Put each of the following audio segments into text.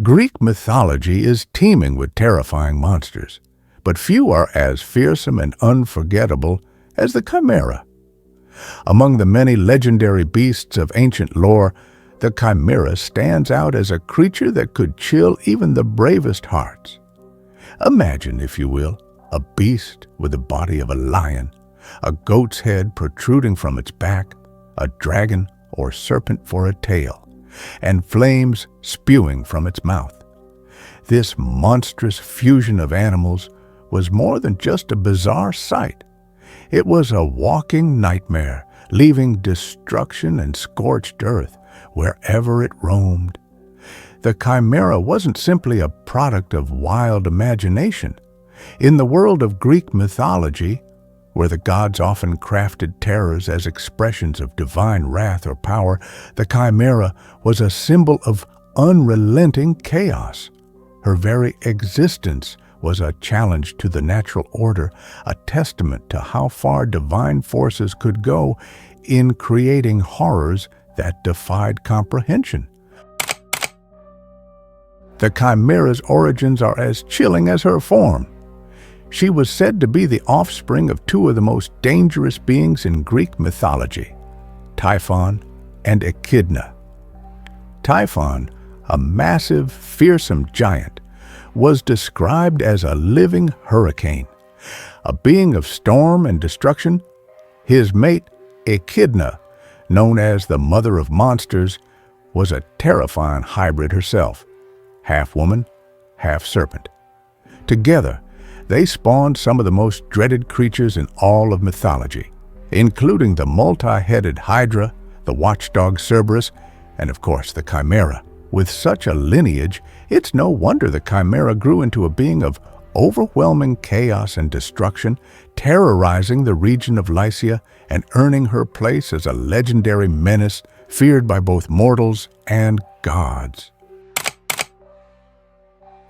Greek mythology is teeming with terrifying monsters, but few are as fearsome and unforgettable as the chimera. Among the many legendary beasts of ancient lore, the chimera stands out as a creature that could chill even the bravest hearts. Imagine, if you will, a beast with the body of a lion, a goat's head protruding from its back, a dragon or serpent for a tail, and flames spewing from its mouth. This monstrous fusion of animals was more than just a bizarre sight. It was a walking nightmare, leaving destruction and scorched earth wherever it roamed. The chimera wasn't simply a product of wild imagination. In the world of Greek mythology, where the gods often crafted terrors as expressions of divine wrath or power, the chimera was a symbol of unrelenting chaos. Her very existence was a challenge to the natural order, a testament to how far divine forces could go in creating horrors that defied comprehension. The chimera's origins are as chilling as her form. She was said to be the offspring of two of the most dangerous beings in Greek mythology, Typhon and Echidna. Typhon, a massive, fearsome giant, was described as a living hurricane, a being of storm and destruction. His mate, Echidna, known as the Mother of Monsters, was a terrifying hybrid herself, half woman, half serpent. Together, they spawned some of the most dreaded creatures in all of mythology, including the multi-headed Hydra, the watchdog Cerberus, and of course the Chimera. With such a lineage, it's no wonder the Chimera grew into a being of overwhelming chaos and destruction, terrorizing the region of Lycia and earning her place as a legendary menace feared by both mortals and gods.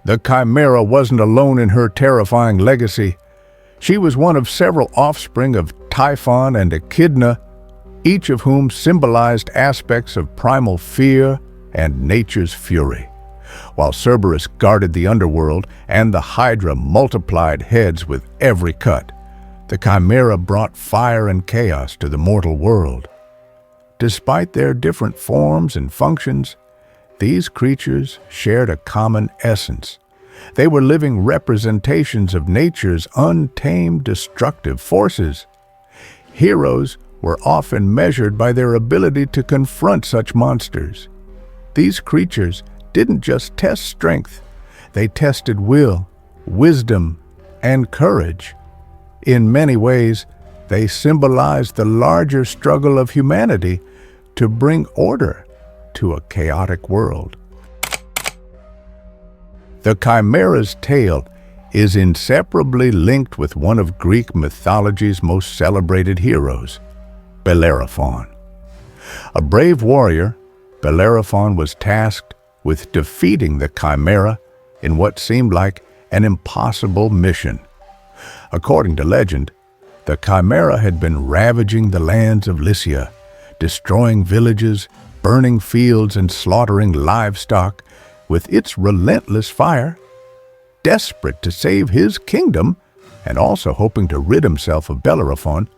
The Chimera wasn't alone in her terrifying legacy. She was one of several offspring of Typhon and Echidna, each of whom symbolized aspects of primal fear and nature's fury. While Cerberus guarded the underworld and the Hydra multiplied heads with every cut, the Chimera brought fire and chaos to the mortal world. Despite their different forms and functions, these creatures shared a common essence. They were living representations of nature's untamed destructive forces. Heroes were often measured by their ability to confront such monsters. These creatures didn't just test strength, they tested will, wisdom, and courage. In many ways, they symbolized the larger struggle of humanity to bring order to a chaotic world. The Chimera's tale is inseparably linked with one of Greek mythology's most celebrated heroes, Bellerophon. A brave warrior, Bellerophon was tasked with defeating the Chimera in what seemed like an impossible mission. According to legend, the Chimera had been ravaging the lands of Lycia, destroying villages, burning fields, and slaughtering livestock with its relentless fire. Desperate to save his kingdom, and also hoping to rid himself of Bellerophon,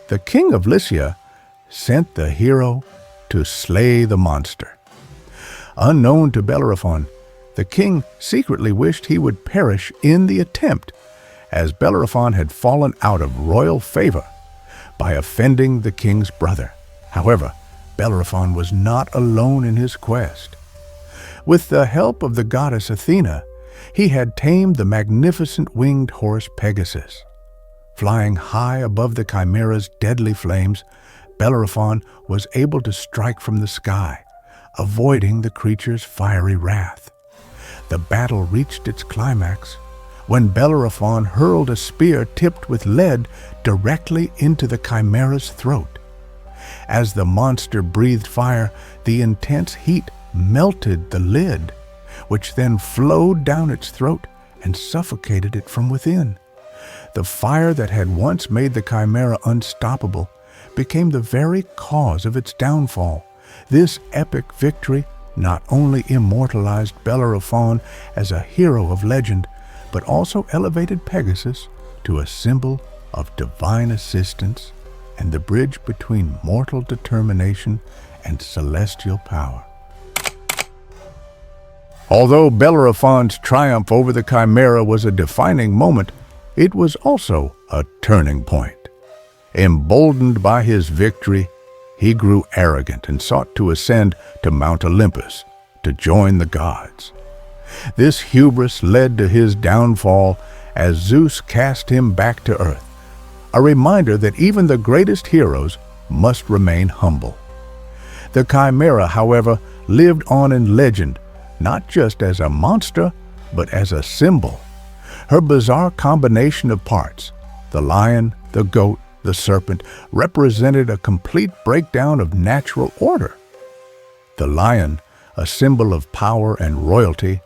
the king of Lycia sent the hero to slay the monster. Unknown to Bellerophon, the king secretly wished he would perish in the attempt, as Bellerophon had fallen out of royal favor by offending the king's brother. However, Bellerophon was not alone in his quest. With the help of the goddess Athena, he had tamed the magnificent winged horse Pegasus. Flying high above the Chimera's deadly flames, Bellerophon was able to strike from the sky, avoiding the creature's fiery wrath. The battle reached its climax when Bellerophon hurled a spear tipped with lead directly into the Chimera's throat. As the monster breathed fire, the intense heat melted the lid, which then flowed down its throat and suffocated it from within. The fire that had once made the Chimera unstoppable became the very cause of its downfall. This epic victory not only immortalized Bellerophon as a hero of legend, but also elevated Pegasus to a symbol of divine assistance and the bridge between mortal determination and celestial power. Although Bellerophon's triumph over the Chimera was a defining moment, it was also a turning point. Emboldened by his victory, he grew arrogant and sought to ascend to Mount Olympus to join the gods. This hubris led to his downfall as Zeus cast him back to earth, a reminder that even the greatest heroes must remain humble. The Chimera, however, lived on in legend, not just as a monster, but as a symbol. Her bizarre combination of parts, the lion, the goat, the serpent, represented a complete breakdown of natural order. The lion, a symbol of power and royalty,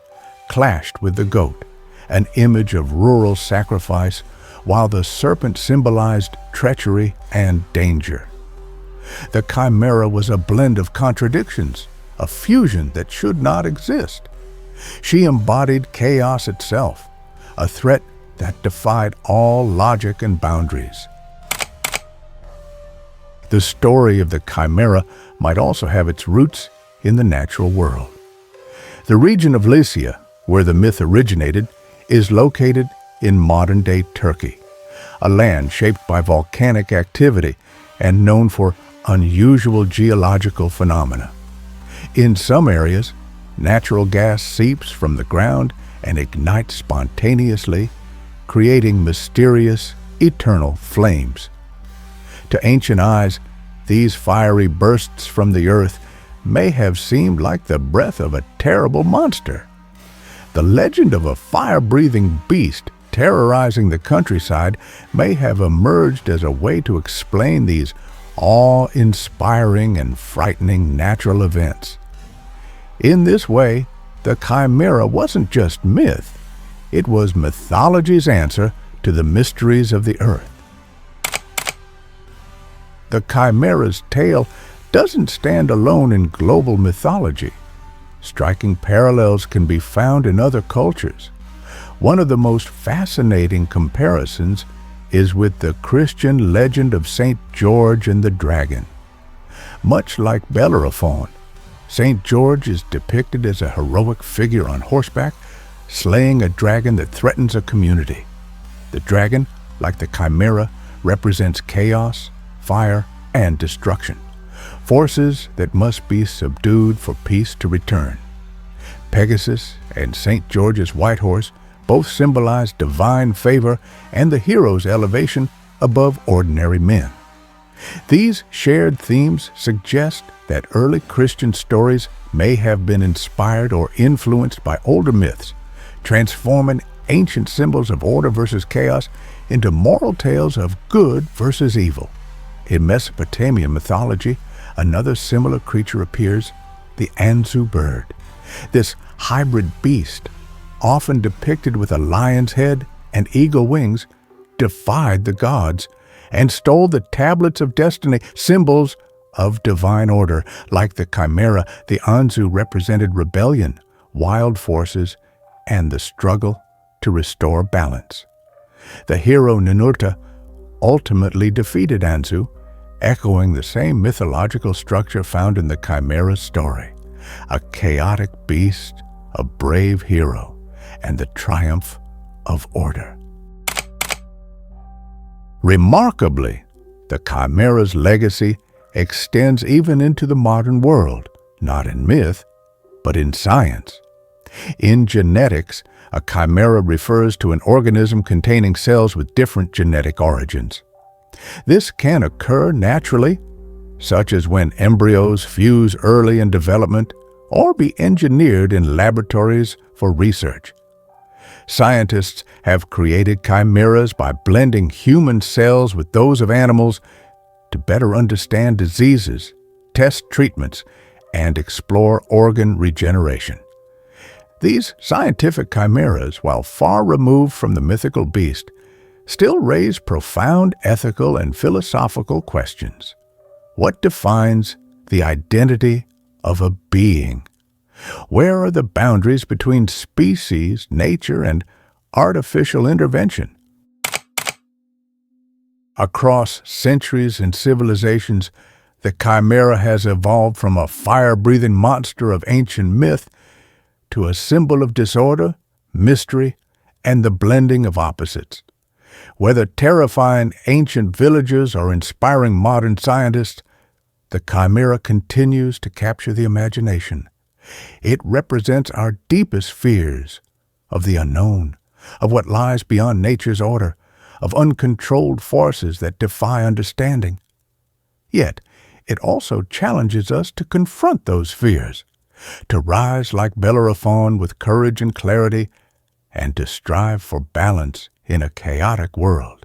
clashed with the goat, an image of rural sacrifice, while the serpent symbolized treachery and danger. The Chimera was a blend of contradictions, a fusion that should not exist. She embodied chaos itself, a threat that defied all logic and boundaries. The story of the Chimera might also have its roots in the natural world. The region of Lycia, where the myth originated, is located in modern-day Turkey, a land shaped by volcanic activity and known for unusual geological phenomena. In some areas, natural gas seeps from the ground and ignites spontaneously, creating mysterious, eternal flames. To ancient eyes, these fiery bursts from the earth may have seemed like the breath of a terrible monster. The legend of a fire-breathing beast terrorizing the countryside may have emerged as a way to explain these awe-inspiring and frightening natural events. In this way, the Chimera wasn't just myth, it was mythology's answer to the mysteries of the earth. The Chimera's tale doesn't stand alone in global mythology. Striking parallels can be found in other cultures. One of the most fascinating comparisons is with the Christian legend of St. George and the dragon. Much like Bellerophon, St. George is depicted as a heroic figure on horseback, slaying a dragon that threatens a community. The dragon, like the Chimera, represents chaos, fire, and destruction, forces that must be subdued for peace to return. Pegasus and St. George's white horse both symbolize divine favor and the hero's elevation above ordinary men. These shared themes suggest that early Christian stories may have been inspired or influenced by older myths, transforming ancient symbols of order versus chaos into moral tales of good versus evil. In Mesopotamian mythology, another similar creature appears, the Anzu bird. This hybrid beast, often depicted with a lion's head and eagle wings, defied the gods and stole the tablets of destiny, symbols of divine order. Like the Chimera, the Anzu represented rebellion, wild forces, and the struggle to restore balance. The hero Ninurta ultimately defeated Anzu, echoing the same mythological structure found in the Chimera's story: a chaotic beast, a brave hero, and the triumph of order. Remarkably, the Chimera's legacy extends even into the modern world, not in myth, but in science. In genetics, a chimera refers to an organism containing cells with different genetic origins. This can occur naturally, such as when embryos fuse early in development, or be engineered in laboratories for research. Scientists have created chimeras by blending human cells with those of animals to better understand diseases, test treatments, and explore organ regeneration. These scientific chimeras, while far removed from the mythical beast, still raise profound ethical and philosophical questions. What defines the identity of a being? Where are the boundaries between species, nature, and artificial intervention? Across centuries and civilizations, the chimera has evolved from a fire-breathing monster of ancient myth to a symbol of disorder, mystery, and the blending of opposites. Whether terrifying ancient villagers or inspiring modern scientists, the chimera continues to capture the imagination. It represents our deepest fears of the unknown, of what lies beyond nature's order, of uncontrolled forces that defy understanding. Yet, it also challenges us to confront those fears, to rise like Bellerophon with courage and clarity, and to strive for balance in a chaotic world.